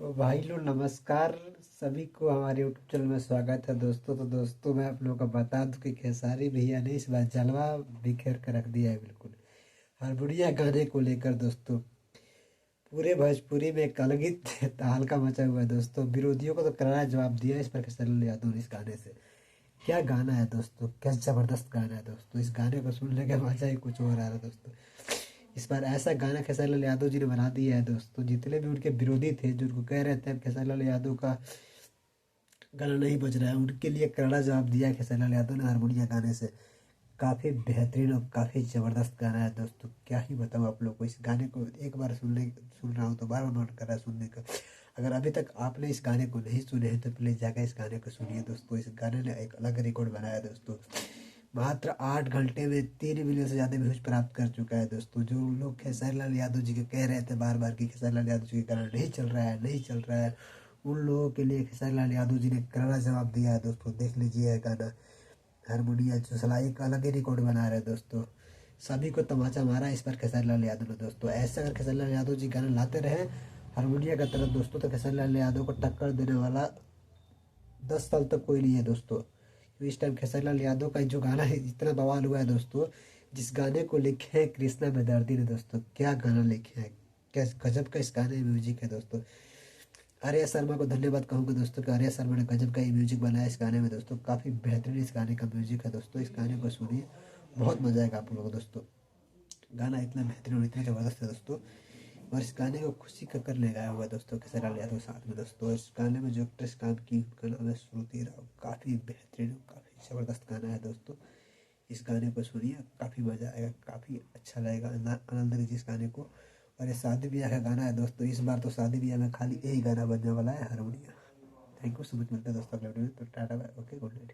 तो भाई लोग नमस्कार। सभी को हमारे यूट्यूब चैनल में स्वागत है दोस्तों। तो दोस्तों मैं आप लोगों को बता दूं कि खेसारी भैया ने इस बार जलवा बिखेर कर रख दिया है बिल्कुल हरबुढ़िया गाने को लेकर दोस्तों। पूरे भोजपुरी में एक अलग ही तहलका मचा हुआ है दोस्तों। विरोधियों को तो करारा जवाब दिया इस पर खेसारी यादव ने इस गाने से। क्या गाना है दोस्तों, क्या जबरदस्त गाना है दोस्तों। इस गाने को सुनने का मजा ही कुछ और आ रहा है दोस्तों। इस बार ऐसा गाना खेसारी लाल यादव जी ने बना दिया है दोस्तों। जितने भी उनके विरोधी थे जो उनको कह रहे थे खेसारी लाल यादव का गाना नहीं बज रहा है, उनके लिए करारा जवाब दिया है खेसारी लाल यादव ने हारमोनिया गाने से। काफ़ी बेहतरीन और काफ़ी ज़बरदस्त गाना है दोस्तों। क्या ही बताऊँ आप लोग को। इस गाने को एक बार सुन रहा हूँ तो बार बार मन कर रहा है सुनने का। अगर अभी तक आपने इस गाने को नहीं सुने हैं तो प्लीज़ जाकर इस गाने को सुनिए दोस्तों। इस गाने ने एक अलग रिकॉर्ड बनाया है दोस्तों। मात्र 8 घंटे में 3 मिलियन से ज़्यादा व्यूज प्राप्त कर चुका है दोस्तों। जो लोग खेसारी लाल यादव जी के कह रहे थे बार बार कि खेसारी लाल यादव जी के गाना नहीं चल रहा है, नहीं चल रहा है, उन लोगों के लिए खेसारी लाल यादव जी ने करारा जवाब दिया है दोस्तों। देख लीजिए गाना हारमोनिया जो सलाह एक अलग ही रिकॉर्ड बना रहे हैं दोस्तों। सभी को तमाचा मारा इस पर खेसारी लाल यादव ने दोस्तों। ऐसे अगर खेसारी लाल यादव जी गाना लाते रहे हारमोनिया का तरफ दोस्तों तो खेसारी लाल यादव को टक्कर देने वाला 10 साल तक कोई नहीं है दोस्तों। तो इस टाइम खेसारी लाल यादव का जो गाना है इतना बवाल हुआ है दोस्तों। जिस गाने को लिखे हैं कृष्णा बेदर्दी ने दोस्तों, क्या गाना लिखे हैं, क्या गजब का इस गाने में म्यूजिक है दोस्तों। आर्या शर्मा को धन्यवाद कहूँगा दोस्तों कि आर्या शर्मा ने गजब का ये म्यूजिक बनाया इस गाने में दोस्तों। काफ़ी बेहतरीन इस गाने का म्यूजिक है दोस्तों। इस गाने को सुनिए, बहुत मजा आएगा आप लोगों को दोस्तों। गाना इतना बेहतरीन और इतना ज़बरदस्त है दोस्तों। और इस गाने को खुशी कक्कर ले गाया हुआ है दोस्तों खेसारी लाल यादव साथ में दोस्तों। इस गाने में जो एक्ट्रेस काम की उनका नाम है श्रुति राव। काफ़ी बेहतरीन और काफ़ी ज़बरदस्त गाना है दोस्तों। इस गाने को सुनिए, काफ़ी मज़ा आएगा, काफ़ी अच्छा लगेगा, आनंद लीजिए इस गाने को। और ये शादी ब्याह का गाना है दोस्तों। इस बार तो शादी ब्याह में खाली यही गाना बजने वाला है harmonium. Thank you so much. मिलते हैं दोस्तों अगले वीडियो में। तो tata bye, okay, good night.